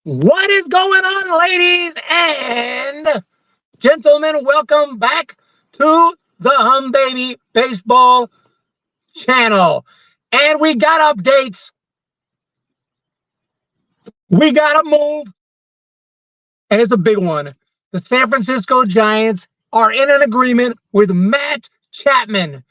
What is going on, ladies and gentlemen? Welcome back to the Baby Baseball channel. And we got updates. We got to move. And it's a big one. The San Francisco Giants are in an agreement with Matt Chapman,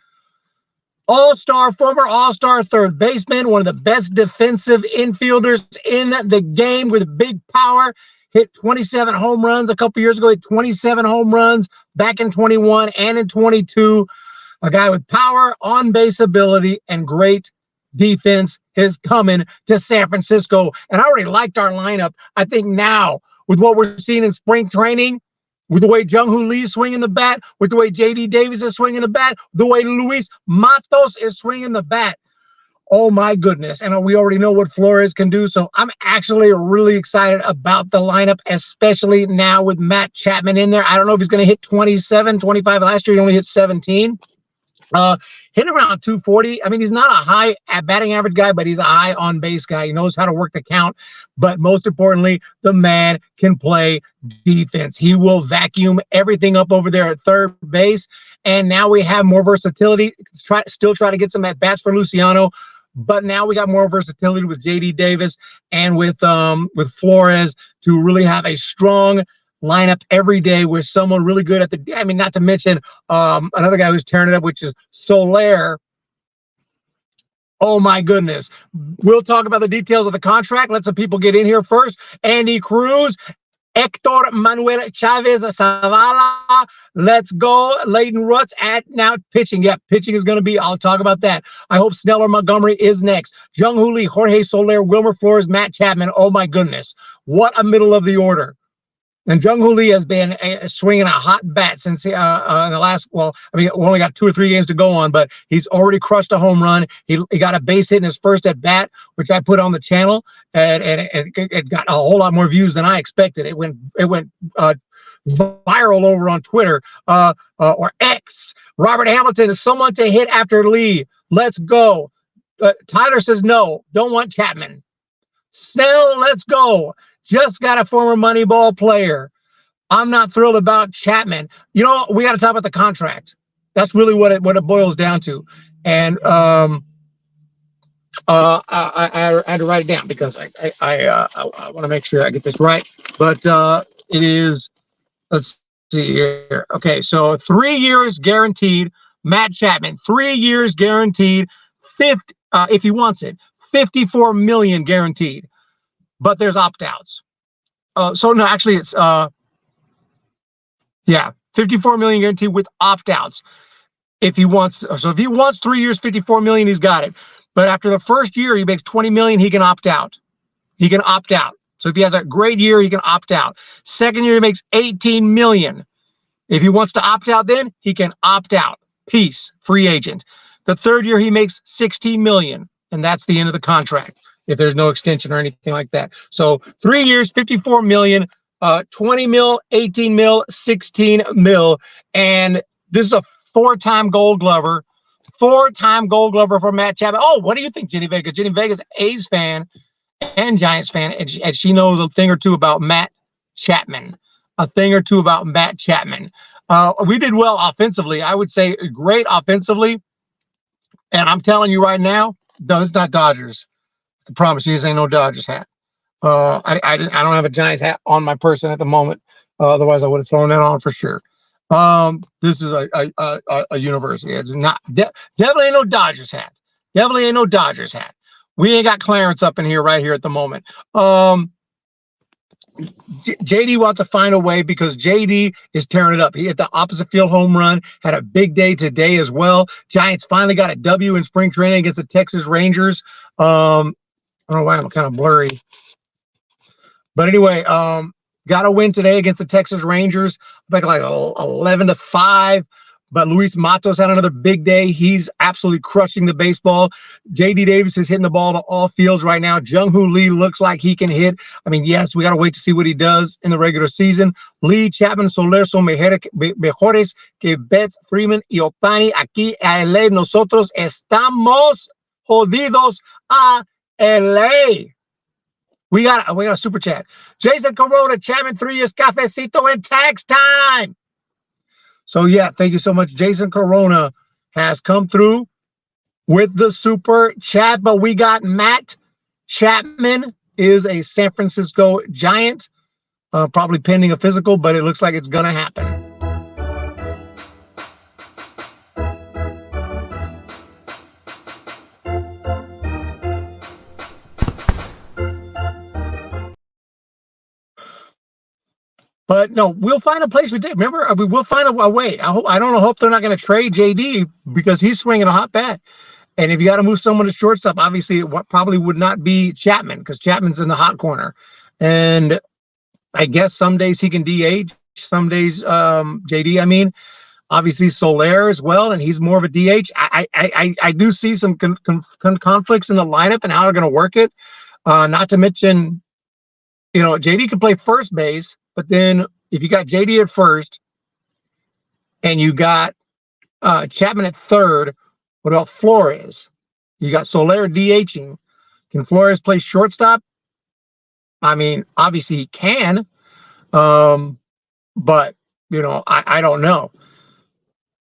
former all-star third baseman, one of the best defensive infielders in the game with big power. Hit 27 home runs a couple years ago. Hit 27 home runs back in 21 and in 22. A guy with power, on-base ability, and great defense is coming to San Francisco. And I already liked our lineup. I think now, with what we're seeing in spring training, with the way Jung-Hoo Lee is swinging the bat, with the way J.D. Davis is swinging the bat, the way Luis Matos is swinging the bat. Oh, my goodness. And we already know what Flores can do. So I'm actually really excited about the lineup, especially now with Matt Chapman in there. I don't know if he's going to hit 27, 25. Last year, he only hit 17. Hit around 240. I mean, he's not a high batting average guy, but he's a high on base guy. He knows how to work the count. But most importantly, the man can play defense. He will vacuum everything up over there at third base. And now we have more versatility. Still try to get some at bats for Luciano. But now we got more versatility with J.D. Davis and with Flores to really have a strong lineup every day with someone really good at the, I mean, not to mention another guy who's tearing it up, which is Soler. Oh my goodness. We'll talk about the details of the contract. Let some people get in here first. Andy Cruz, Hector Manuel Chavez Zavala. Let's go. Leighton Rutz at now pitching. Yeah, pitching is going to be, I'll talk about that. I hope Snell or Montgomery is next. Jung-Hoo Lee, Jorge Soler, Wilmer Flores, Matt Chapman. Oh my goodness. What a middle of the order. And Jung-Hoo Lee has been swinging a hot bat since in the last, well, I mean, we only got 2 or 3 games to go on, but he's already crushed a home run. He got a base hit in his first at bat, which I put on the channel, and it got a whole lot more views than I expected. It went viral over on Twitter or X. Robert Hamilton is someone to hit after Lee. Let's go. Tyler says no, don't want Chapman. Snell, let's go. Just got a former Moneyball player. I'm not thrilled about Chapman. You know, we got to talk about the contract. That's really what it boils down to. And I had to write it down because I want to make sure I get this right. But it is, let's see here. Okay, so 3 years guaranteed. Matt Chapman, 3 years guaranteed. 50 if he wants it. 54 million guaranteed. But there's opt-outs. So no, actually it's 54 million guaranteed with opt-outs. If he wants, so if he wants 3 years, 54 million, he's got it. But after the first year, he makes 20 million, he can opt out. He can opt out. So if he has a great year, he can opt out. Second year, he makes 18 million. If he wants to opt out, then he can opt out. Peace, free agent. The third year, he makes 16 million, and that's the end of the contract, if there's no extension or anything like that. So 3 years, 54 million, 20 mil, 18 mil, 16 mil. And this is a 4-time Gold Glover, 4-time Gold Glover for Matt Chapman. Oh, what do you think, Jenny Vegas? Jenny Vegas, A's fan and Giants fan, and she knows a thing or two about Matt Chapman. A thing or two about Matt Chapman. We did well offensively. I would say great offensively. And I'm telling you right now, no, it's not Dodgers. I promise you, this ain't no Dodgers hat. I don't have a Giants hat on my person at the moment. Otherwise, I would have thrown that on for sure. This is a university. It's not definitely ain't no Dodgers hat. Definitely ain't no Dodgers hat. We ain't got Clarence up in here right here at the moment. JD will have to find a way because JD is tearing it up. He hit the opposite field home run, had a big day today as well. Giants finally got a W in spring training against the Texas Rangers. I don't know why I'm kind of blurry. But anyway, got a win today against the Texas Rangers. I think like 11-5. But Luis Matos had another big day. He's absolutely crushing the baseball. J.D. Davis is hitting the ball to all fields right now. Jung-Hoo Lee looks like he can hit. I mean, yes, we got to wait to see what he does in the regular season. Lee, Chapman, Soler son mejores que Betts, Freeman y Ohtani. Aquí a LA, nosotros estamos jodidos a LA. We got a super chat. Jason Corona, Chapman, 3 years, cafecito, and tax time. So yeah, thank you so much. Jason Corona has come through with the super chat, but we got Matt Chapman is a San Francisco Giant, probably pending a physical, but it looks like it's gonna happen. But no, we'll find a place. Remember, I mean, we'll find a way. I don't hope they're not going to trade JD because he's swinging a hot bat. And if you got to move someone to shortstop, obviously it probably would not be Chapman because Chapman's in the hot corner. And I guess some days he can DH, some days JD. I mean, obviously Soler as well, and he's more of a DH. I do see some conflicts in the lineup and how they're going to work it. Not to mention, you know, JD can play first base. But then if you got JD at first and you got Chapman at third, what about Flores? You got Soler DHing. Can Flores play shortstop? I mean, obviously he can. But, you know, I don't know.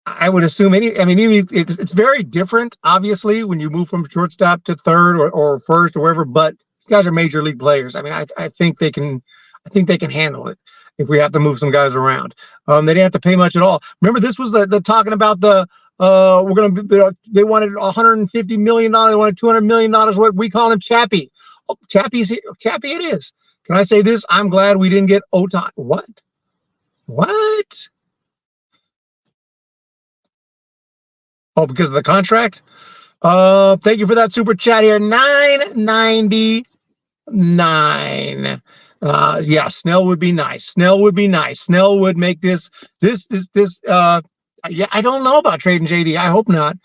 I would assume it's very different, obviously, when you move from shortstop to third or first or wherever, but these guys are major league players. I mean, I think they can handle it if we have to move some guys around. They didn't have to pay much at all. Remember, this was the talking about the we're going to be, they wanted $150 million, they wanted $200 million. What we call him Chappie. Oh, Chappie's here. Chappie it is. Can I say this? I'm glad we didn't get Ohtani. What? Oh, because of the contract? Thank you for that super chat here. $9.99. Yeah, Snell would be nice. Snell would make this. Yeah, I don't know about trading JD. I hope not.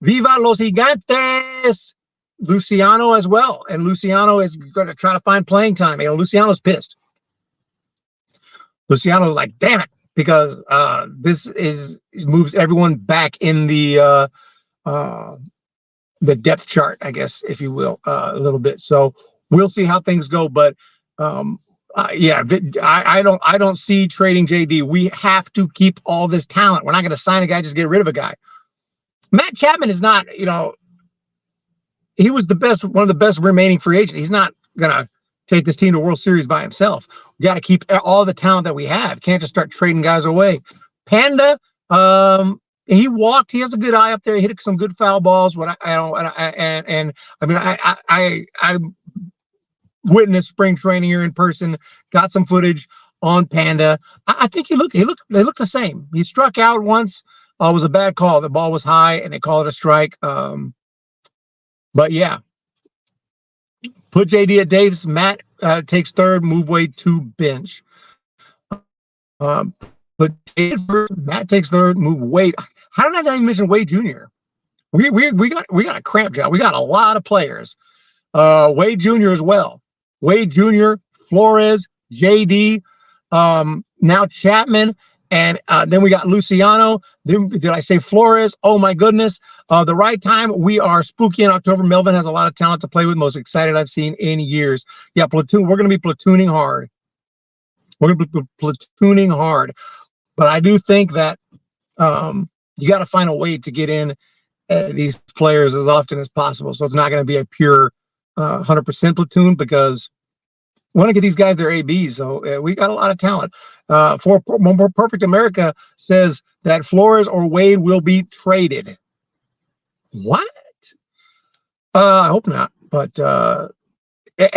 Viva los Gigantes. Luciano as well. And Luciano is going to try to find playing time. You know, Luciano's pissed. Luciano's like, damn it, because this moves everyone back in the depth chart, I guess, if you will, a little bit. So we'll see how things go, but yeah, I don't see trading JD. We have to keep all this talent. We're not going to sign a guy, just get rid of a guy. Matt Chapman is not, you know, he was one of the best remaining free agents. He's not going to take this team to World Series by himself. We got to keep all the talent that we have. Can't just start trading guys away. Panda, he walked. He has a good eye up there. He hit some good foul balls. I witnessed spring training here in person. Got some footage on Panda. I think they look the same. He struck out once. It was a bad call. The ball was high, and they called it a strike. But yeah, put JD at Davis. Matt takes third. Move Wade to bench. But Matt takes third. Move Wade. How did I not even mention Wade Jr.? We got a cramp job. We got a lot of players. Wade Jr. as well. Wade Jr., Flores, JD, now Chapman, and then we got Luciano. Did I say Flores? Oh my goodness. The right time. We are spooky in October. Melvin has a lot of talent to play with. Most excited I've seen in years. Yeah, platoon. We're going to be platooning hard. We're going to be platooning hard. But I do think that you got to find a way to get in these players as often as possible. So it's not going to be a pure 100% platoon, because we want to get these guys their ABs. So we got a lot of talent. For More Perfect America says that Flores or Wade will be traded. What? I hope not. But I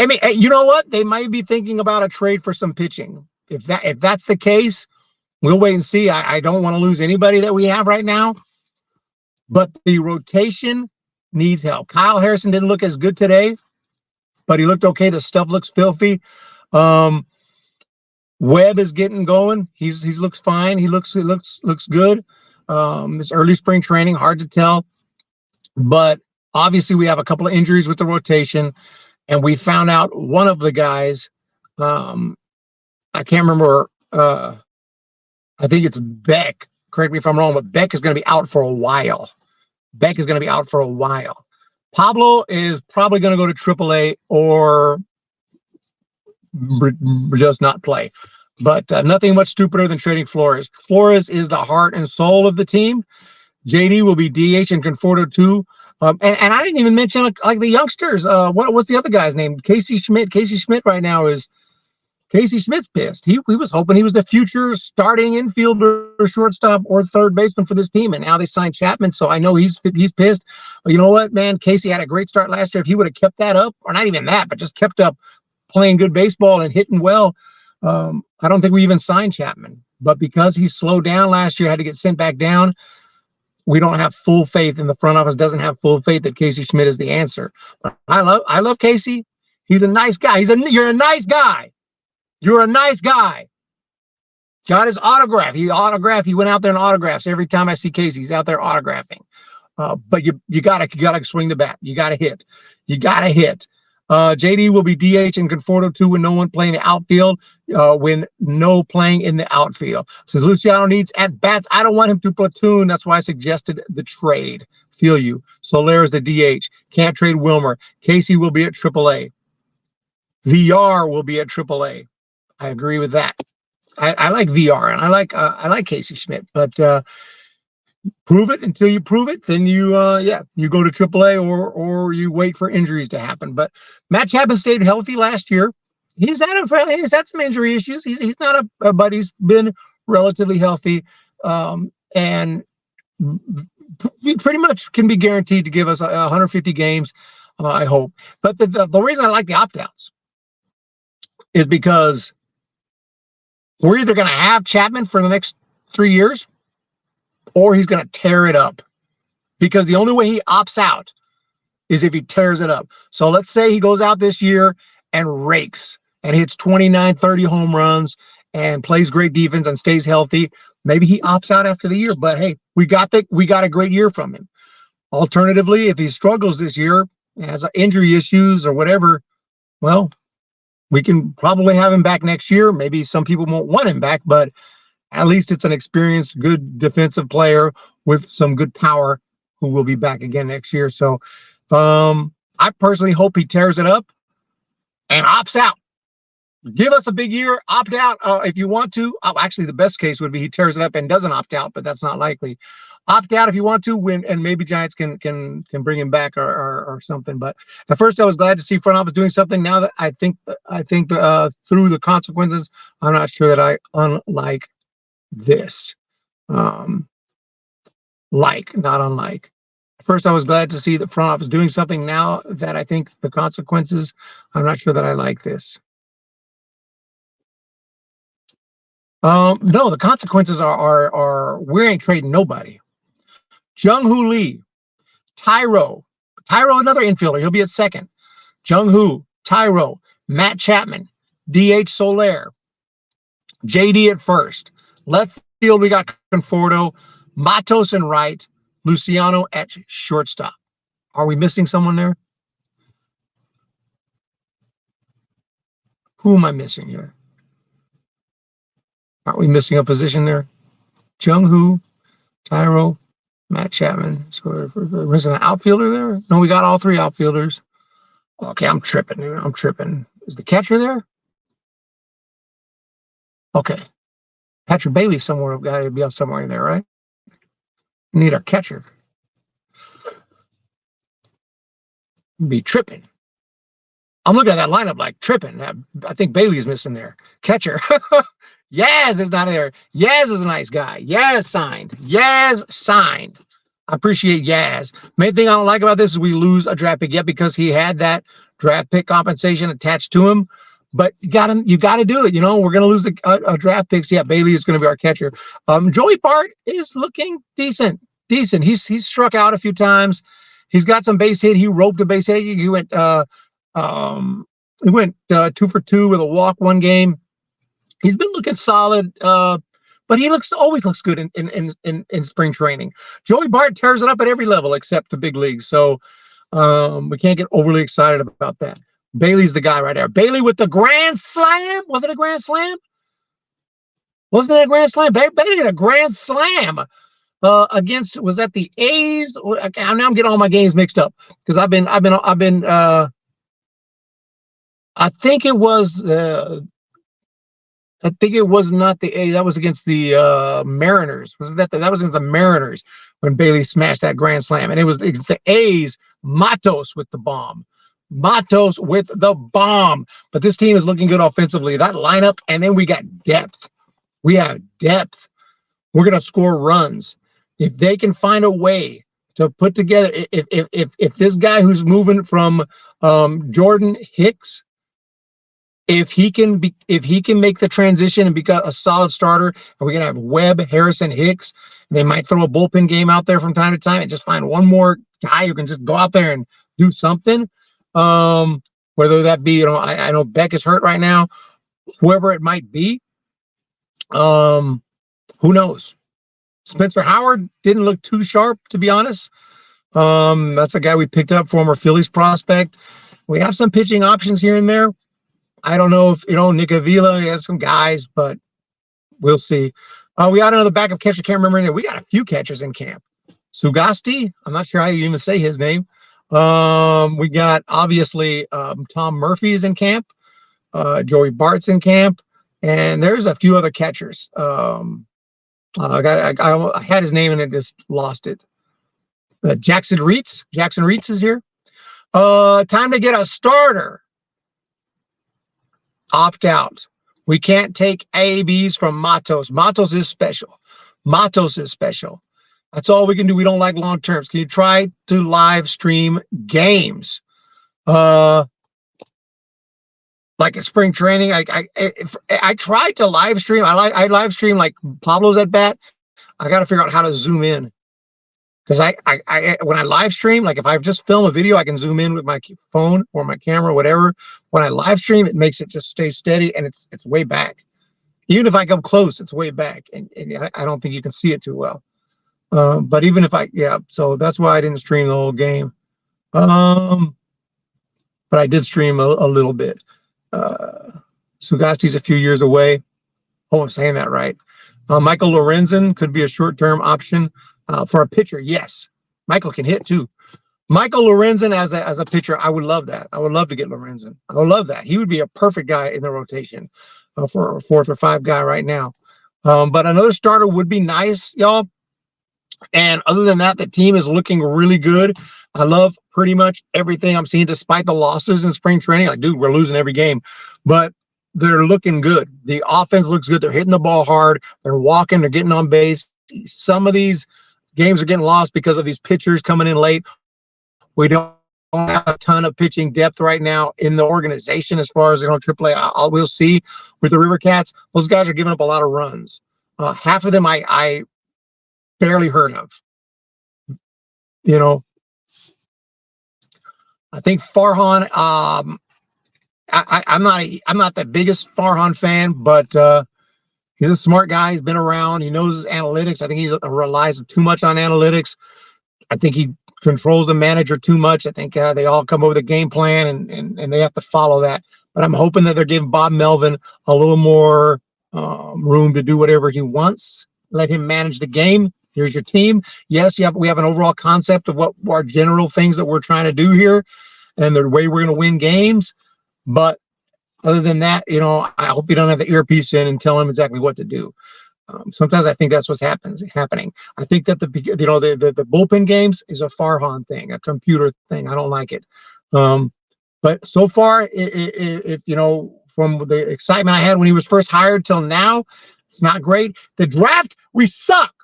mean, you know what? They might be thinking about a trade for some pitching. If that's the case, we'll wait and see. I don't want to lose anybody that we have right now, but the rotation needs help. Kyle Harrison didn't look as good today, but he looked okay. The stuff looks filthy. Webb is getting going. He looks fine. He looks good. This early spring training, hard to tell, but obviously we have a couple of injuries with the rotation, and we found out one of the guys. I can't remember. I think it's Beck. Correct me if I'm wrong, but Beck is going to be out for a while. Pablo is probably going to go to AAA or just not play. But nothing much stupider than trading Flores. Flores is the heart and soul of the team. JD will be DH and Conforto too. And I didn't even mention like the youngsters. What's the other guy's name? Casey Schmidt. Casey Schmidt right now is Casey Schmidt's pissed. He was hoping he was the future starting infielder, shortstop, or third baseman for this team, and now they signed Chapman. So I know he's pissed. But you know what, man? Casey had a great start last year. If he would have kept that up, or not even that, but just kept up playing good baseball and hitting well, I don't think we even signed Chapman. But because he slowed down last year, had to get sent back down, we don't have full faith, and the front office doesn't have full faith that Casey Schmidt is the answer. But I love Casey. He's a nice guy. You're a nice guy. You're a nice guy. Got his autograph. He went out there and autographs every time I see Casey. He's out there autographing. But you gotta swing the bat. You gotta hit. JD will be DH and Conforto too when no one playing the outfield. When no playing in the outfield. Since Luciano needs at bats, I don't want him to platoon. That's why I suggested the trade. Feel you. Soler is the DH. Can't trade Wilmer. Casey will be at AAA. VR will be at AAA. I agree with that. I like VR and I like Casey Schmidt, but prove it until you prove it. Then you go to AAA or you wait for injuries to happen. But Matt Chapman stayed healthy last year. He's had some injury issues. He's not but he's been relatively healthy, and pretty much can be guaranteed to give us 150 games. I hope. But the reason I like the opt-outs is because we're either going to have Chapman for the next 3 years or he's going to tear it up, because the only way he opts out is if he tears it up. So let's say he goes out this year and rakes and hits 29, 30 home runs and plays great defense and stays healthy. Maybe he opts out after the year, but hey, we got a great year from him. Alternatively, if he struggles this year, has injury issues or whatever, well, we can probably have him back next year. Maybe some people won't want him back, but at least it's an experienced, good defensive player with some good power who will be back again next year. So I personally hope he tears it up and opts out. Give us a big year, opt out if you want to. Actually, the best case would be he tears it up and doesn't opt out, but that's not likely. Opt out if you want to win, and maybe Giants can bring him back or something. But at first, I was glad to see front office doing something. Now that I think through the consequences, I'm not sure that I unlike this. Not unlike. At first, I was glad to see the front office doing something. Now that I think the consequences, I'm not sure that I like this. No, the consequences are we ain't trading nobody. Jung-Hoo Lee, Tyro, another infielder. He'll be at second. Jung-Hoo, Tyro, Matt Chapman, DH Soler, JD at first. Left field, we got Conforto, Matos in right, Luciano at shortstop. Are we missing someone there? Who am I missing here? Aren't we missing a position there? Jung-Hoo, Tyro, Matt Chapman. So we're missing an outfielder there? No, we got all three outfielders. Okay, I'm tripping. Is the catcher there? Okay. Patrick Bailey somewhere. Got to be somewhere in there, right? We need our catcher. Be tripping. I'm looking at that lineup like tripping. I think Bailey's missing there. Catcher. Yaz is not there. Yaz is a nice guy. Yaz signed. I appreciate Yaz. Main thing I don't like about this is we lose a draft pick yet because he had that draft pick compensation attached to him. But you got to do it. You know, we're going to lose a draft picks. Yeah, Bailey is going to be our catcher. Joey Bart is looking decent. He's struck out a few times. He's got some base hit. He roped a base hit. He went 2 for 2 with a walk one game. He's been looking solid, but he always looks good in spring training. Joey Bart tears it up at every level except the big leagues. So we can't get overly excited about that. Bailey's the guy right there. Bailey with the grand slam. Was it a grand slam? Wasn't it a grand slam? Bailey had a grand slam. Against, was that the A's? Now I'm getting all my games mixed up because I think it was not the A's. That was against the Mariners. That was against the Mariners when Bailey smashed that grand slam, and it's the A's. Matos with the bomb. Matos with the bomb. But this team is looking good offensively. That lineup, and then we got depth. We have depth. We're gonna score runs if they can find a way to put together. If this guy who's moving from Jordan Hicks, if he can make the transition and become a solid starter, and we're gonna have Webb, Harrison, Hicks. They might throw a bullpen game out there from time to time and just find one more guy who can just go out there and do something. Whether that be, I know Beck is hurt right now, whoever it might be. Who knows? Spencer Howard didn't look too sharp, to be honest. That's a guy we picked up, former Phillies prospect. We have some pitching options here and there. I don't know if, Nick Avila has some guys, but we'll see. We got another backup catcher. Can't remember. We got a few catchers in camp. Sugasti, I'm not sure how you even say his name. We got, obviously, Tom Murphy is in camp. Joey Bart's in camp. And there's a few other catchers. I had his name and I just lost it. Jackson Reitz. Jackson Reitz is here. Time to get a starter. Opt out. We can't take ABs from Matos. Matos is special. Matos is special. That's all we can do. We don't like long terms. Can you try to live stream games? Like a spring training. I tried to live stream. I live stream like Pablo's at bat. I got to figure out how to zoom in. Because when I live stream, like if I just film a video, I can zoom in with my phone or my camera, whatever. When I live stream, it makes it just stay steady and it's way back. Even if I come close, it's way back, and I don't think you can see it too well. But even if so that's why I didn't stream the whole game. But I did stream a little bit. Sugasti's a few years away. Oh, I'm saying that right. Michael Lorenzen could be a short-term option. For a pitcher, yes. Michael can hit too. Michael Lorenzen as a pitcher, I would love that. I would love to get Lorenzen. I would love that. He would be a perfect guy in the rotation for a 4th or 5 guy right now. But another starter would be nice, y'all. And other than that, the team is looking really good. I love pretty much everything I'm seeing, despite the losses in spring training. Like, dude, we're losing every game, but they're looking good. The offense looks good. They're hitting the ball hard. They're walking. They're getting on base. Some of these games are getting lost because of these pitchers coming in late. We don't have a ton of pitching depth right now in the organization as far as AAA. We'll see with the River Cats. Those guys are giving up a lot of runs. Half of them I barely heard of. I think Farhan. I'm not the biggest Farhan fan, but he's a smart guy. He's been around. He knows his analytics. I think he relies too much on analytics. I think he controls the manager too much. I think they all come over the game plan, and they have to follow that. But I'm hoping that they're giving Bob Melvin a little more room to do whatever he wants. Let him manage the game. Here's your team. Yes, we have an overall concept of what our general things that we're trying to do here and the way we're going to win games. But other than that, I hope you don't have the earpiece in and tell him exactly what to do. Sometimes I think that's what's happening. I think that the bullpen games is a Farhan thing, a computer thing. I don't like it. But so far, if from the excitement I had when he was first hired till now, it's not great. The draft, we suck.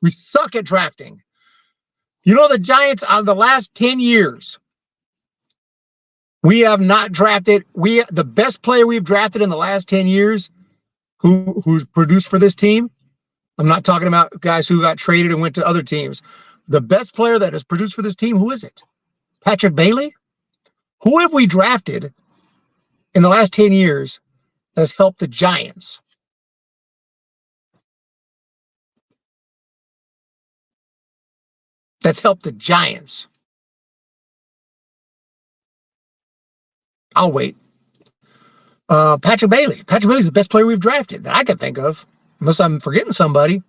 We suck at drafting. The Giants on the last 10 years. We have not drafted. The best player we've drafted in the last 10 years, who's produced for this team. I'm not talking about guys who got traded and went to other teams. The best player that has produced for this team, who is it? Patrick Bailey? Who have we drafted in the last 10 years that has helped the Giants? That's helped the Giants. I'll wait. Patrick Bailey. Patrick Bailey's the best player we've drafted that I can think of, unless I'm forgetting somebody.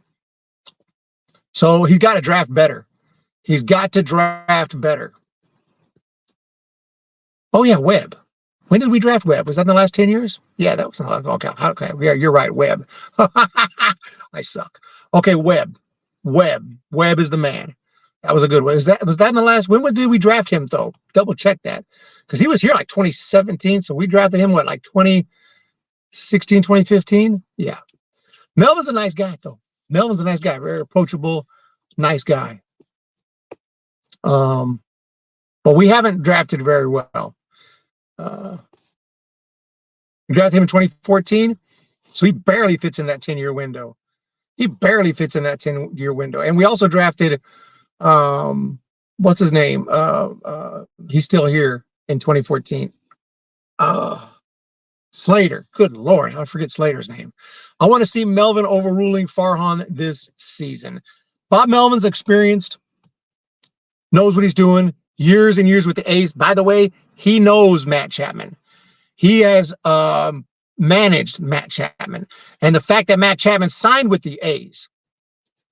So he's got to draft better. He's got to draft better. Oh, yeah, Webb. When did we draft Webb? Was that in the last 10 years? Yeah, that was okay. Okay, yeah, you're right, Webb. I suck. Okay, Webb. Webb is the man. That was a good one. Was that in the last? When did we draft him though? Double check that, because he was here like 2017. So we drafted him what, like 2016, 2015? Yeah. Melvin's a nice guy though. Melvin's a nice guy, very approachable, nice guy. But we haven't drafted very well. We drafted him in 2014, so he barely fits in that 10-year window. He barely fits in that 10-year window. And we also drafted, what's his name? He's still here in 2014. Slater. Good Lord, I forget Slater's name. I want to see Melvin overruling Farhan this season. Bob Melvin's experienced, knows what he's doing, years and years with the A's. By the way, he knows Matt Chapman. He has managed Matt Chapman. And the fact that Matt Chapman signed with the A's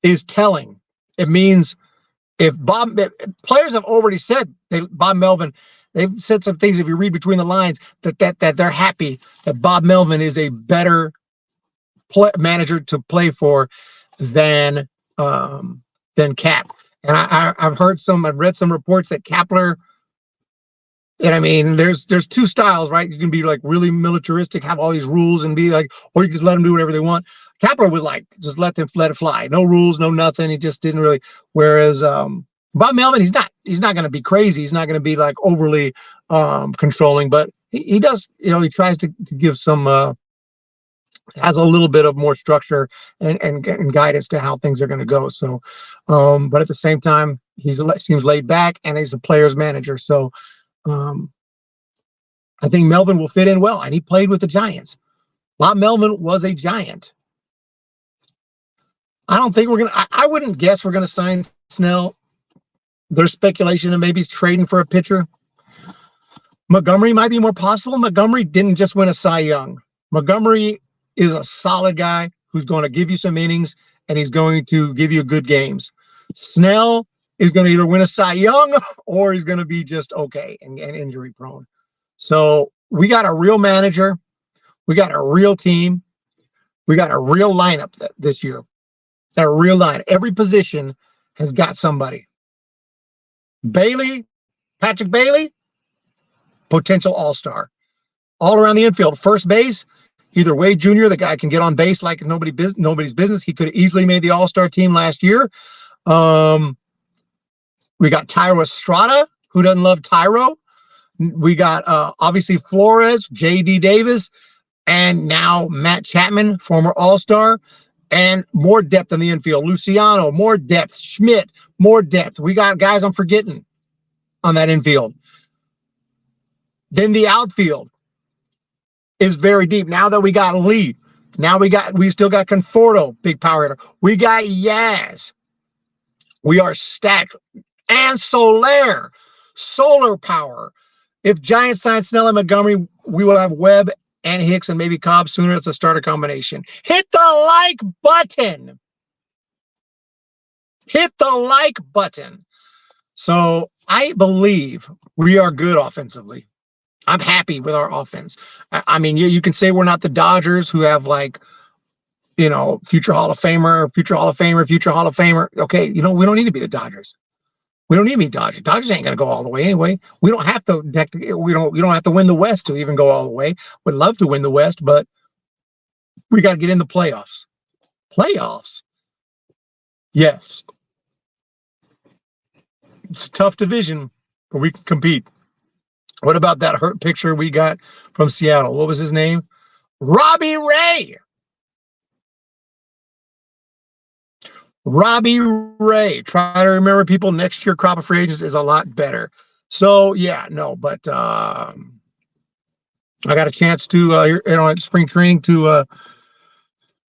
is telling. It means players have already said, Bob Melvin, they've said some things, if you read between the lines, that they're happy that Bob Melvin is a better manager to play for than Cap. And I've read some reports that Kapler, and I mean, there's two styles, right? You can be like really militaristic, have all these rules and be like, or you just let them do whatever they want. Kapler was like, just let it fly. No rules, no nothing. He just didn't really, whereas Bob Melvin, he's not going to be crazy. He's not going to be like overly controlling, but he does, he tries to give some, has a little bit of more structure and guidance to how things are going to go. So, but at the same time, seems laid back and he's a player's manager. So I think Melvin will fit in well, and he played with the Giants. Bob Melvin was a Giant. I don't think I wouldn't guess we're going to sign Snell. There's speculation that maybe he's trading for a pitcher. Montgomery might be more possible. Montgomery didn't just win a Cy Young. Montgomery is a solid guy who's going to give you some innings, and he's going to give you good games. Snell is going to either win a Cy Young or he's going to be just okay and injury prone. So we got a real manager. We got a real team. We got a real lineup this year. A real line. Every position has got somebody. Patrick Bailey, potential all-star. All around the infield. First base, either Wade Jr., the guy can get on base like nobody's business. He could have easily made the all-star team last year. We got Tyro Estrada. Who doesn't love Tyro? We got obviously Flores, J.D. Davis, and now Matt Chapman, former all-star, and more depth in the infield. Luciano, more depth. Schmidt, more depth. We got guys I'm forgetting on that infield. Then the outfield is very deep. Now that we got Lee, we still got Conforto, big power hitter. We got Yaz. We are stacked. And Soler power. If Giants sign Snell and Montgomery, we will have Webb and Hicks and maybe Cobb sooner. It's a starter combination. Hit the like button. Hit the like button. So I believe we are good offensively. I'm happy with our offense. I mean, you can say we're not the Dodgers who have future Hall of Famer. Okay, we don't need to be the Dodgers. We don't need to be Dodgers. Dodgers ain't going to go all the way anyway. We don't have to. We don't have to win the West to even go all the way. Would love to win the West, but we got to get in the playoffs. Playoffs. Yes. It's a tough division, but we can compete. What about that hurt picture we got from Seattle? What was his name? Robbie Ray. Robbie Ray. Try to remember, people. Next year, crop of free agents is a lot better. So yeah, no, but I got a chance to at spring training to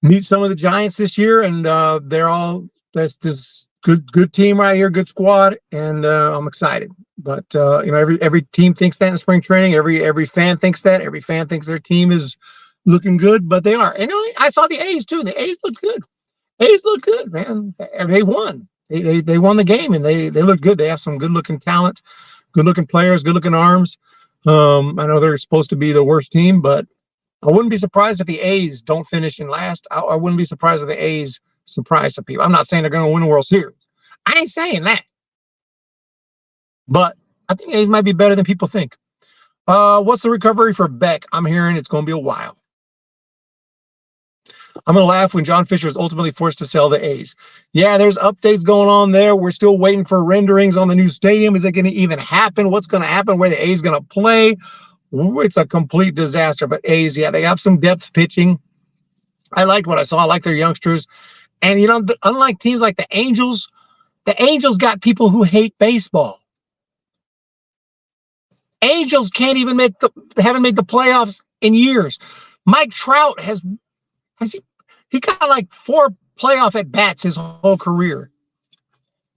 meet some of the Giants this year, and that's this good team right here, good squad, and I'm excited. But every team thinks that in spring training. Every fan thinks that. Every fan thinks their team is looking good, but they are. And I saw the A's too. The A's look good. A's look good, man. And they won. They won the game, and they look good. They have some good looking talent, good looking players, good looking arms. I know they're supposed to be the worst team, but I wouldn't be surprised if the A's don't finish in last. I wouldn't be surprised if the A's surprise some people. I'm not saying they're going to win the World Series. I ain't saying that, but I think A's might be better than people think. What's the recovery for Beck? I'm hearing it's going to be a while. I'm going to laugh when John Fisher is ultimately forced to sell the A's. Yeah, there's updates going on there. We're still waiting for renderings on the new stadium. Is it going to even happen? What's going to happen? Where the A's going to play? It's a complete disaster. But A's, yeah, they have some depth pitching. I liked what I saw. I like their youngsters. And, you know, unlike teams like the Angels got people who hate baseball. Angels can't even haven't made the playoffs in years. Mike Trout he got like 4 playoff at bats his whole career.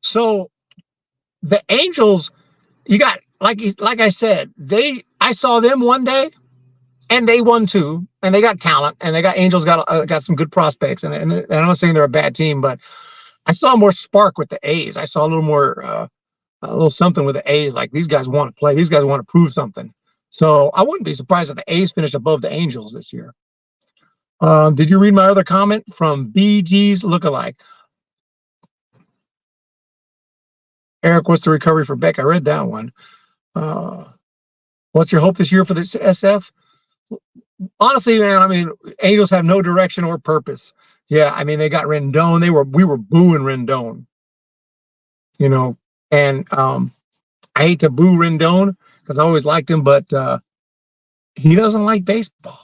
So the Angels, you got like I said, I saw them one day, and they won too, and they got talent, and Angels got some good prospects, and I'm not saying they're a bad team, but I saw more spark with the A's. I saw a little more, a little something with the A's. Like these guys want to play, these guys want to prove something. So I wouldn't be surprised if the A's finish above the Angels this year. Did you read my other comment from BG's lookalike? Eric, what's the recovery for Beck? I read that one. What's your hope this year for the SF? Honestly, man, I mean, Angels have no direction or purpose. Yeah, I mean, they got Rendon. We were booing Rendon. You know, and I hate to boo Rendon because I always liked him, but he doesn't like baseball.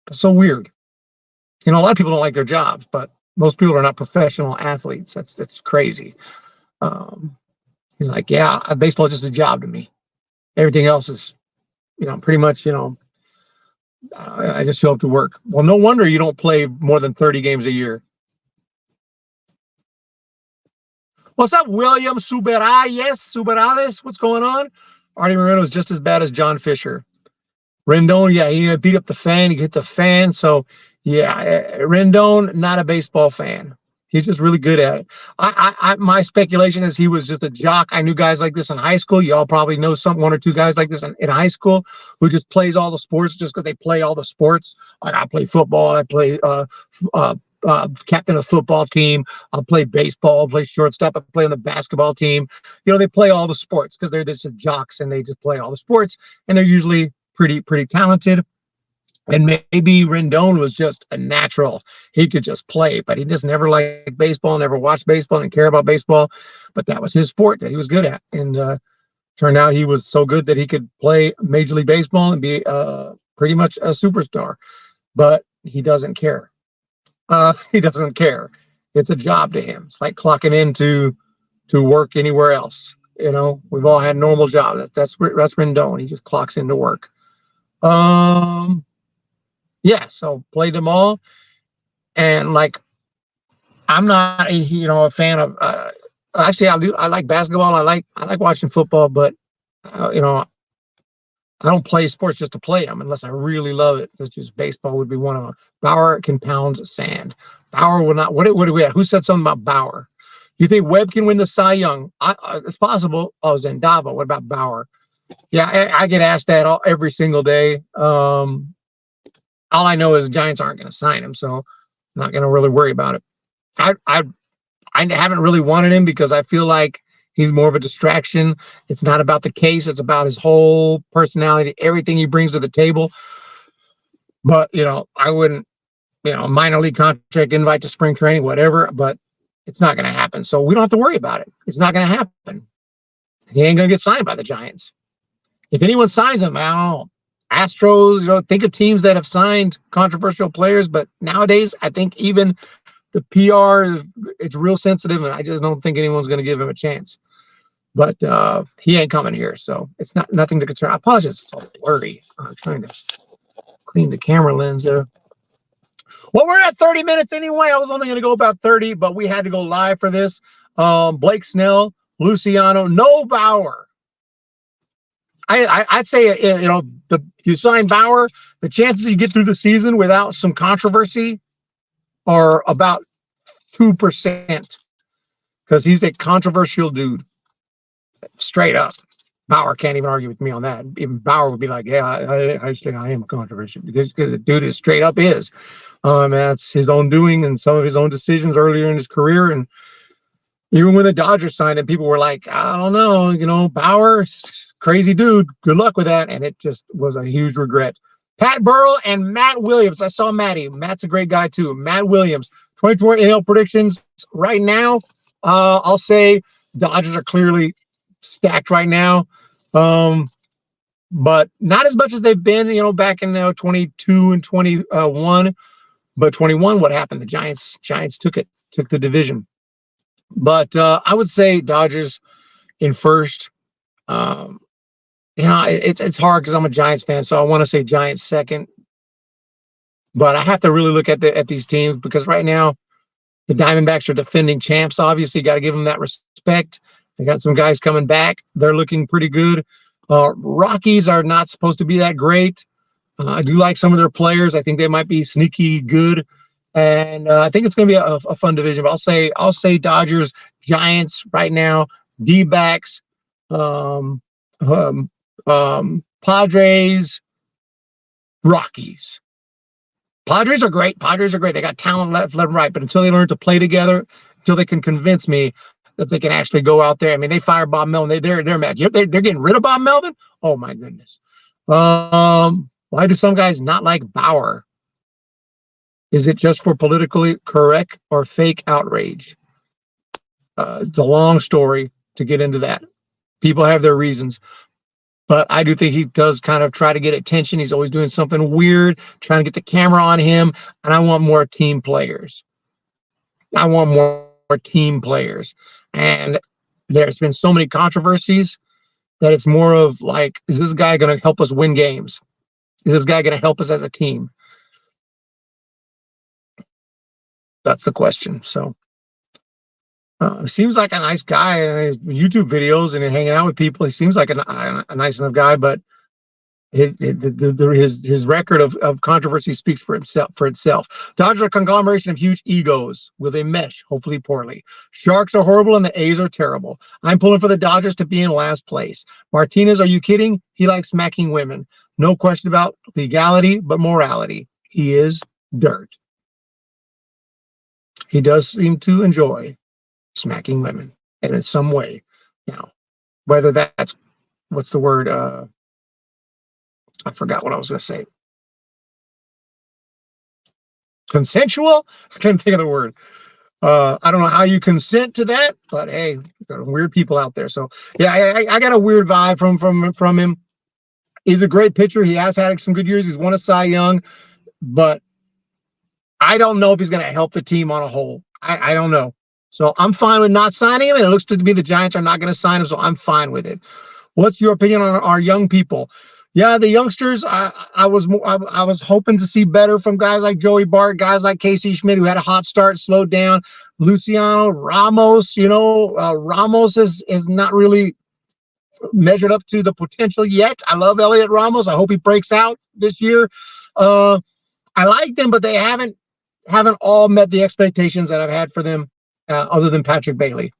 It's so weird. You know, a lot of people don't like their jobs, but most people are not professional athletes. That's crazy. He's like, yeah, baseball is just a job to me. Everything else is, you know, pretty much, you know, I just show up to work. Well, no wonder you don't play more than 30 games a year. What's up, William Suberales? What's going on? Artie Moreno is just as bad as John Fisher. Rendon, yeah, he beat up the fan. He hit the fan. So, yeah, Rendon, not a baseball fan. He's just really good at it. My speculation is he was just a jock. I knew guys like this in high school. Y'all probably know one or two guys like this in high school who just plays all the sports just because they play all the sports. Like I play football. I play captain of the football team. I'll play baseball. I'll play shortstop. I play on the basketball team. You know, they play all the sports because they're just jocks and they just play all the sports. And they're usually pretty talented. And maybe Rendon was just a natural. He could just play, but he just never liked baseball, never watched baseball, didn't care about baseball. But that was his sport that he was good at. And turned out he was so good that he could play Major League Baseball and be pretty much a superstar. But he doesn't care. He doesn't care. It's a job to him. It's like clocking in to work anywhere else. You know, we've all had normal jobs. That's Rendon. He just clocks into work. Yeah, so played them all, and like I'm not a fan of. Actually, I like basketball. I like watching football, but you know, I don't play sports just to play them unless I really love it. It's just baseball would be one of them. Bauer can pound sand. Bauer will not. What do we have? Who said something about Bauer? You think Webb can win the Cy Young? It's possible. Oh, Zendava. What about Bauer? Yeah, I get asked that every single day. All I know is Giants aren't going to sign him, so I'm not going to really worry about it. I haven't really wanted him because I feel like he's more of a distraction. It's not about the case. It's about his whole personality, everything he brings to the table. But, you know, I wouldn't, minor league contract, invite to spring training, whatever, but it's not going to happen. So we don't have to worry about it. It's not going to happen. He ain't going to get signed by the Giants. If anyone signs him, I don't know. Astros, think of teams that have signed controversial players, but nowadays I think even the PR it's real sensitive, and I just don't think anyone's going to give him a chance. But he ain't coming here, so it's nothing to concern. I apologize, it's all blurry. I'm trying to clean the camera lens there. Well, we're at 30 minutes anyway. I was only going to go about 30, but we had to go live for this. Blake Snell, Luciano, no Bauer. I'd say, you sign Bauer, the chances you get through the season without some controversy are about 2%, because he's a controversial dude. Straight up. Bauer can't even argue with me on that. Even Bauer would be like, yeah, I say I am a controversial, because the dude is straight up is. That's his own doing and some of his own decisions earlier in his career. And even when the Dodgers signed him, people were like, I don't know, Bauer, crazy dude. Good luck with that. And it just was a huge regret. Pat Burrell and Matt Williams. I saw Matty. Matt's a great guy too. Matt Williams. 2020 NL predictions right now. I'll say Dodgers are clearly stacked right now. But not as much as they've been, back in 22 and 21. But 21, what happened? The Giants took the division. But I would say Dodgers in first. It's hard because I'm a Giants fan, so I want to say Giants second. But I have to really look at these teams, because right now the Diamondbacks are defending champs. Obviously, got to give them that respect. They got some guys coming back. They're looking pretty good. Rockies are not supposed to be that great. I do like some of their players. I think they might be sneaky good, and I think it's going to be a fun division. But I'll say Dodgers, Giants right now, D-backs, Padres, Rockies. Padres are great. They got talent left and right, but until they learn to play together, until they can convince me that they can actually go out there. I mean, they fired Bob Melvin. They're mad. They're getting rid of Bob Melvin. Oh my goodness. Why do some guys not like Bauer? Is it just for politically correct or fake outrage? It's a long story to get into that. People have their reasons. But I do think he does kind of try to get attention. He's always doing something weird, trying to get the camera on him. And I want more team players. And there's been so many controversies that it's more of like, is this guy going to help us win games? Is this guy going to help us as a team? That's the question. So seems like a nice guy in his YouTube videos and hanging out with people. He seems like a nice enough guy, but his record of controversy speaks for itself. Dodgers are a conglomeration of huge egos. Will they mesh? Hopefully poorly. Sharks are horrible and the A's are terrible. I'm pulling for the Dodgers to be in last place. Martinez, are you kidding? He likes smacking women. No question about legality, but morality. He is dirt. He does seem to enjoy smacking women, and in some way. Now, whether that's, what's the word? I forgot what I was going to say. Consensual? I can't think of the word. I don't know how you consent to that, but hey, there are weird people out there. So yeah, I got a weird vibe from him. He's a great pitcher. He has had some good years. He's won a Cy Young, but I don't know if he's going to help the team on a whole. I don't know. So I'm fine with not signing him, and it looks to be the Giants are not going to sign him, so I'm fine with it. What's your opinion on our young people? Yeah, the youngsters, I was hoping to see better from guys like Joey Bart, guys like Casey Schmidt, who had a hot start, slowed down. Luciano Ramos, Ramos is not really measured up to the potential yet. I love Elliot Ramos. I hope he breaks out this year. I like them, but they haven't all met the expectations that I've had for them, other than Patrick Bailey.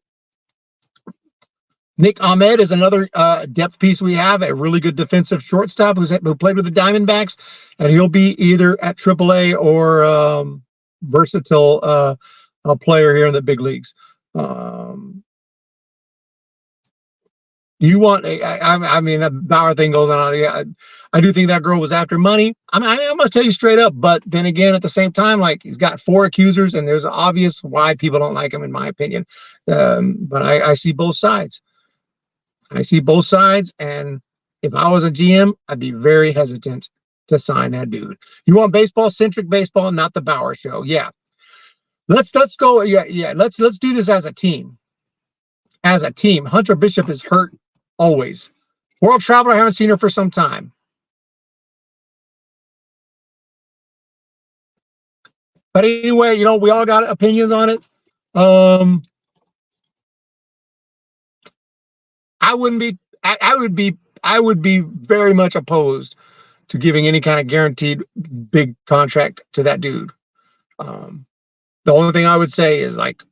Nick Ahmed is another depth piece we have, a really good defensive shortstop who played with the Diamondbacks, and he'll be either at AAA or versatile player here in the big leagues. You want that Bauer thing goes on. Yeah, I do think that girl was after money. I'm gonna tell you straight up, but then again, at the same time, like, he's got 4 accusers, and there's obvious why people don't like him, in my opinion. But I see both sides. And if I was a GM, I'd be very hesitant to sign that dude. You want baseball-centric baseball, not the Bauer show. Yeah. Let's go. Yeah. Let's do this as a team. Hunter Bishop is hurt always. World Traveler, I haven't seen her for some time. But anyway, we all got opinions on it. I would be very much opposed to giving any kind of guaranteed big contract to that dude. The only thing I would say is like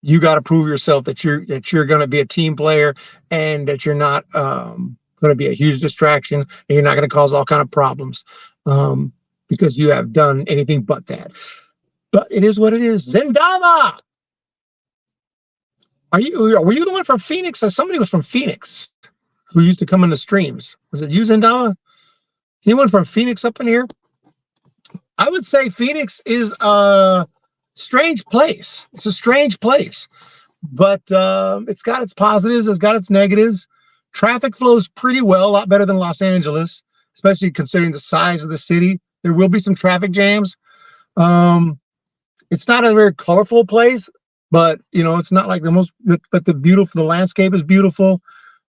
you got to prove yourself that you're going to be a team player and that you're not going to be a huge distraction and you're not going to cause all kind of problems because you have done anything but that. But it is what it is. Zendama, were you the one from Phoenix? Somebody was from Phoenix who used to come in the streams. Was it you, Zendama? Anyone from Phoenix up in here? I would say Phoenix is a strange place. It's a strange place, but it's got its positives. It's got its negatives. Traffic flows pretty well, a lot better than Los Angeles, especially considering the size of the city. There will be some traffic jams. It's not a very colorful place, but it's not like the most. But the landscape is beautiful.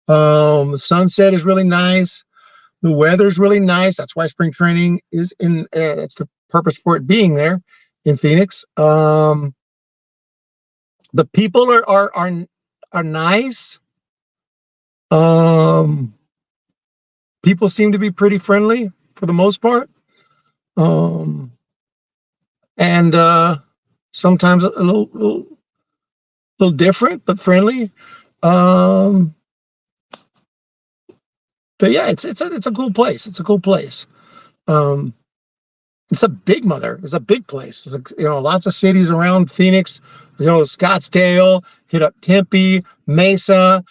The sunset is really nice. The weather's really nice. That's why spring training is in. That's the purpose for it being there in Phoenix. The people are nice. People seem to be pretty friendly for the most part. And sometimes a little different, but friendly. But yeah, it's a cool place. It's a cool place. It's a big place. There's lots of cities around Phoenix. Scottsdale, hit up Tempe, Mesa,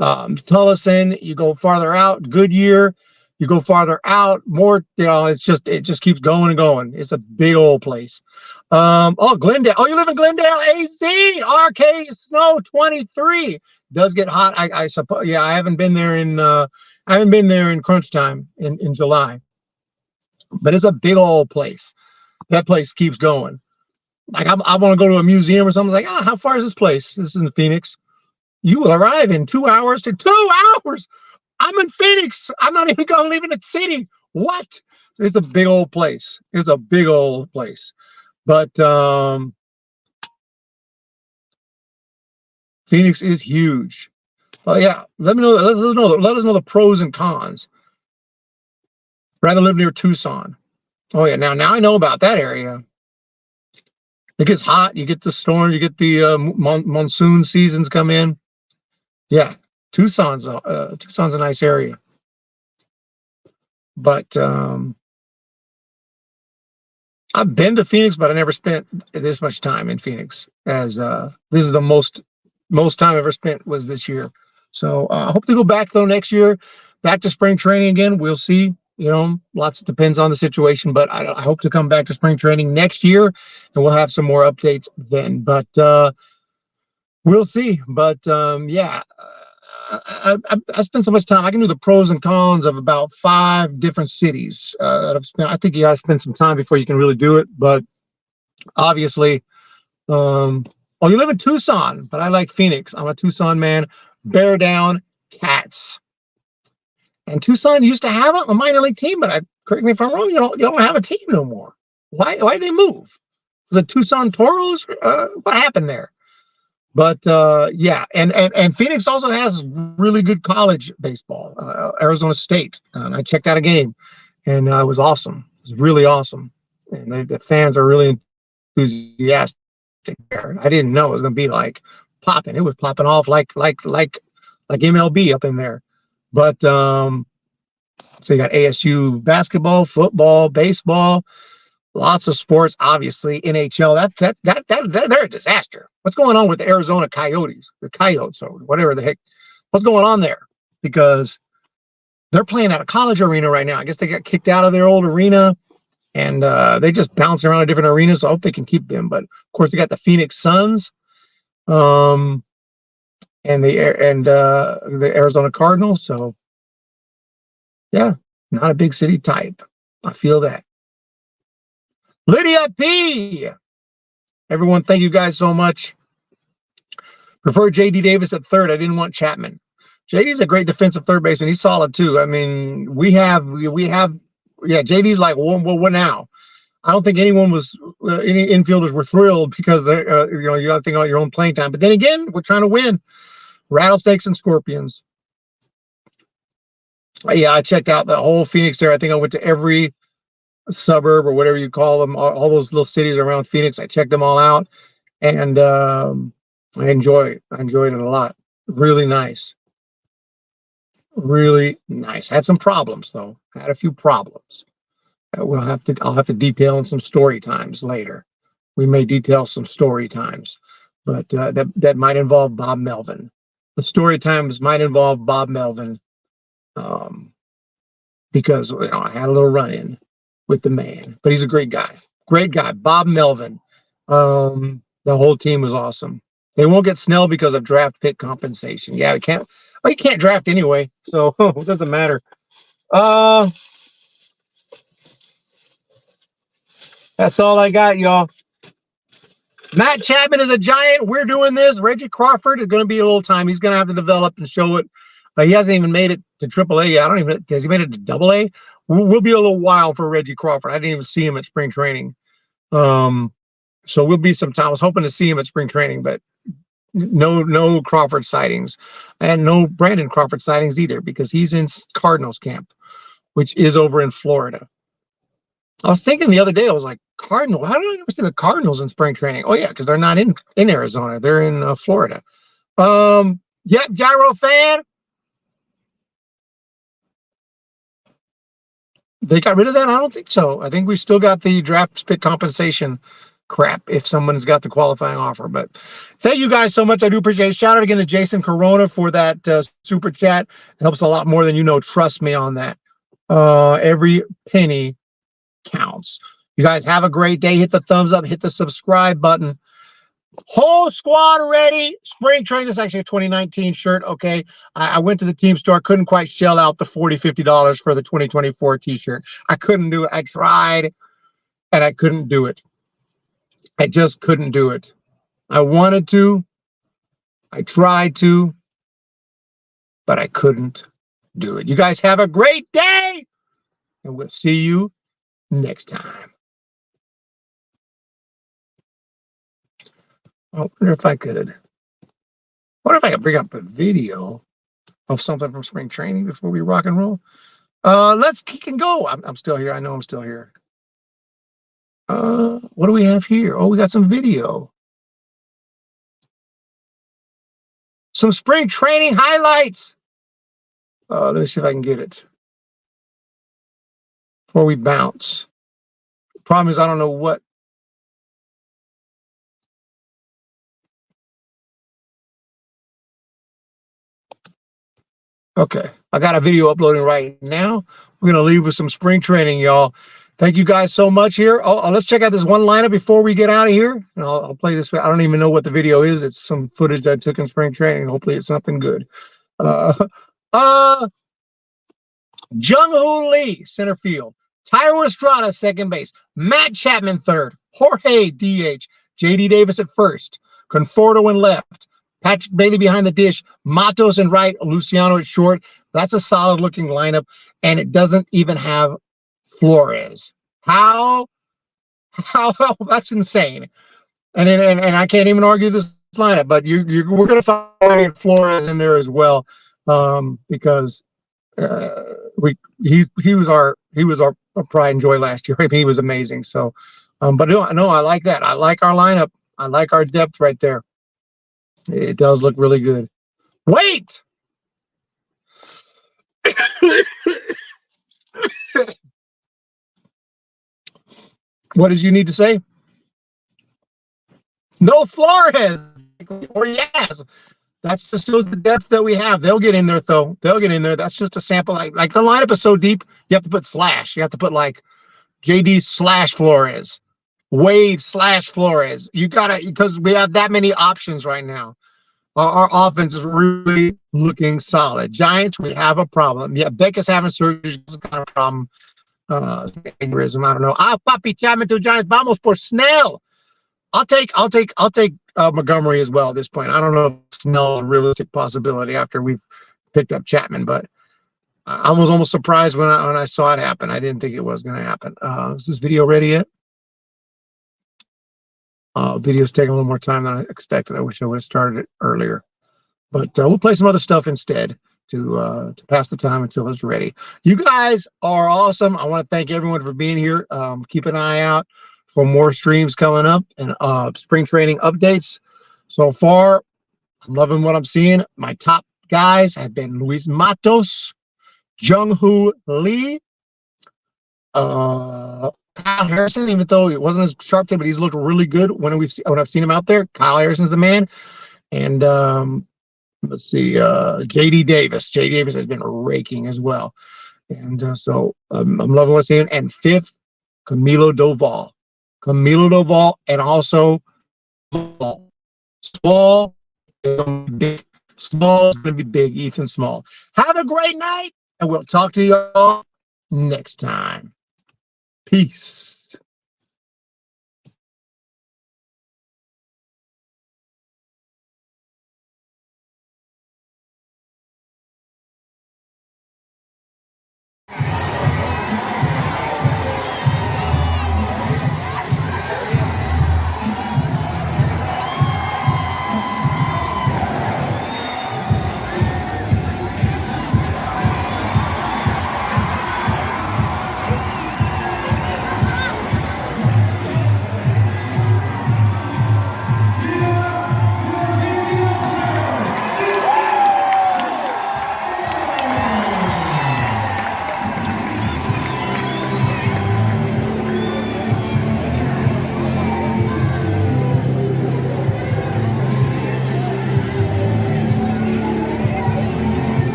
Tullison. You go farther out, Goodyear. You go farther out, more. It just keeps going and going. It's a big old place. Glendale. Oh, you live in Glendale, AZ. RK Snow 23 does get hot. I suppose. Yeah, I haven't been there in crunch time in July. But it's a big old place. That place keeps going. Like I want to go to a museum or something. Like, how far is this place? This is in Phoenix. You will arrive in 2 hours to 2 hours. I'm in Phoenix. I'm not even going to leave in the city. What? It's a big old place. It's a big old place. But Phoenix is huge. Yeah, let us know the pros and cons. Rather live near Tucson. Oh yeah, now I know about that area. It gets hot. You get the storm. You get the monsoon seasons come in. Yeah, Tucson's a nice area. But I've been to Phoenix, but I never spent this much time in Phoenix. As this is the most time I ever spent was this year. So I hope to go back though next year, back to spring training again. We'll see. Lots depends on the situation, but I hope to come back to spring training next year, and we'll have some more updates then. But we'll see. But yeah, I spent so much time. I can do the pros and cons of about 5 different cities that I've spent. I think you got to spend some time before you can really do it. But obviously, you live in Tucson, but I like Phoenix. I'm a Tucson man. Bear down, Cats. And Tucson used to have a minor league team, but correct me if I'm wrong. You don't have a team no more. Why did they move? Was it Tucson Toros? What happened there? But yeah, and Phoenix also has really good college baseball. Arizona State. And I checked out a game, and it was awesome. It was really awesome, and the fans are really enthusiastic there. I didn't know it was going to be like popping. It was popping off like MLB up in there. But so you got ASU basketball, football, baseball, lots of sports. Obviously, NHL. They're a disaster. What's going on with the Arizona Coyotes, or whatever the heck? What's going on there? Because they're playing at a college arena right now. I guess they got kicked out of their old arena, and they just bounce around a different arena. So I hope they can keep them. But of course, they got the Phoenix Suns. And the Arizona Cardinals. So yeah, not a big city type. I feel that. Lydia P. Everyone, thank you guys so much. Prefer JD Davis at third. I didn't want Chapman. JD's a great defensive third baseman. He's solid too. I mean, we have JD's like, well, what now? I don't think any infielders were thrilled because you got to think about your own playing time. But then again, we're trying to win. Rattlesnakes and Scorpions. Yeah, I checked out the whole Phoenix there. I think I went to every suburb or whatever you call them, all those little cities around Phoenix. I checked them all out, and I enjoy it. I enjoyed it a lot. Really nice. Really nice. Had some problems though. Had a few problems. I'll have to detail in some story times later. We may detail some story times, but that might involve Bob Melvin. The story times might involve Bob Melvin, because I had a little run-in with the man, but he's a great guy. Great guy, Bob Melvin. The whole team was awesome. They won't get Snell because of draft pick compensation. Yeah, we can't. Well, you can't draft anyway, so it doesn't matter. That's all I got, y'all. Matt Chapman is a Giant. We're doing this. Reggie Crawford is going to be a little time. He's going to have to develop and show it. He hasn't even made it to AAA yet. I don't even. Has he made it to AA? We'll be a little while for Reggie Crawford. I didn't even see him at spring training. So we'll be some time. I was hoping to see him at spring training, but no Crawford sightings, and no Brandon Crawford sightings either, because he's in Cardinals camp, which is over in Florida. I was thinking the other day, I was like, Cardinal, how did I ever see the Cardinals in spring training? Oh yeah, because they're not in Arizona, they're in Florida. Yep, Gyro fan. They got rid of that? I don't think so. I think we still got the draft pick compensation crap if someone's got the qualifying offer. But thank you guys so much. I do appreciate it. Shout out again to Jason Corona for that super chat. It helps a lot more than you know. Trust me on that. Every penny counts. You guys have a great day. Hit the thumbs up. Hit the subscribe button. Whole squad ready. Spring training. This is actually a 2019 shirt. Okay. I went to the team store. Couldn't quite shell out the $40, $50 for the 2024 t-shirt. I couldn't do it. I tried and I couldn't do it. I just couldn't do it. I wanted to. I tried to, but I couldn't do it. You guys have a great day, and we'll see you next time. I wonder if I could. What if I could bring up a video of something from spring training before we rock and roll? Let's kick and go. I'm still here. I know I'm still here. What do we have here? Oh, we got some video. Some spring training highlights. Let me see if I can get it before we bounce. The problem is I don't know what. Okay, I got a video uploading right now. We're going to leave with some spring training, y'all. Thank you guys so much here. Let's check out this one lineup before we get out of here. And I'll play this. I don't even know what the video is. It's some footage I took in spring training. Hopefully it's something good. Jung-Hoo Lee, center field. Tyro Estrada, second base. Matt Chapman, third. Jorge, DH. J.D. Davis at first. Conforto in left. Patrick Bailey behind the dish, Matos in right, Luciano at short. That's a solid looking lineup, and it doesn't even have Flores. How that's insane. And I can't even argue this lineup, but we're gonna find Flores in there as well, because he was our pride and joy last year. I mean, he was amazing. So, but no, I like that. I like our lineup. I like our depth right there. It does look really good. Wait! What did you need to say? No Flores. Or yes. That just shows the depth that we have. They'll get in there, though. They'll get in there. That's just a sample. Like the lineup is so deep, you have to put slash. You have to put like JD / Flores. Wade / Flores. You gotta, because we have that many options right now. Our offense is really looking solid. Giants, we have a problem. Yeah, Becca's having surgery. It's kind of a problem. Aneurysm, I don't know. Papi Chapman to Giants. Vamos por Snell. I'll take Montgomery as well at this point. I don't know if Snell is a realistic possibility after we've picked up Chapman, but I was almost surprised when I saw it happen. I didn't think it was going to happen. Is this video ready yet? Video's taking a little more time than I expected. I wish I would have started it earlier, but we'll play some other stuff instead. to pass the time until it's ready. You guys are awesome. I want to thank everyone for being here. Keep an eye out for more streams coming up and spring training updates. So far, I'm loving what I'm seeing. My top guys have been Luis Matos, Jung-Hoo Lee, Kyle Harrison, even though it wasn't as sharp today, but he's looked really good when I've seen him out there. Kyle Harrison's the man. And let's see, JD Davis. JD Davis has been raking as well. And so I'm loving what I'm seeing. And fifth, Camilo Doval. Camilo Doval, and also Small is going to be big. Small is going to be big. Ethan Small. Have a great night, and we'll talk to you all next time. Peace.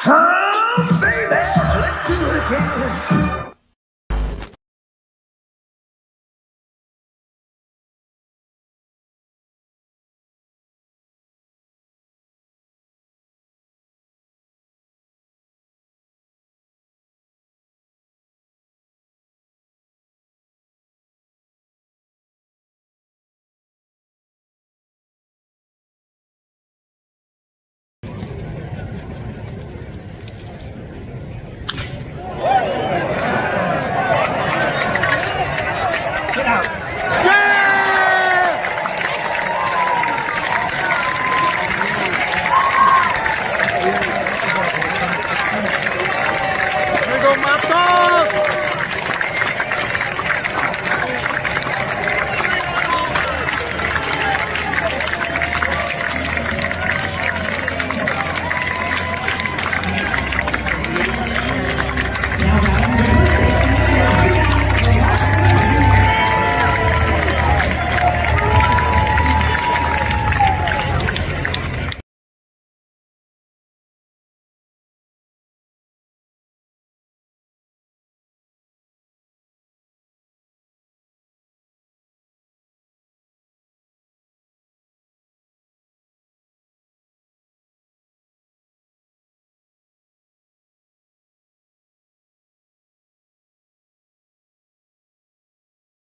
Huh?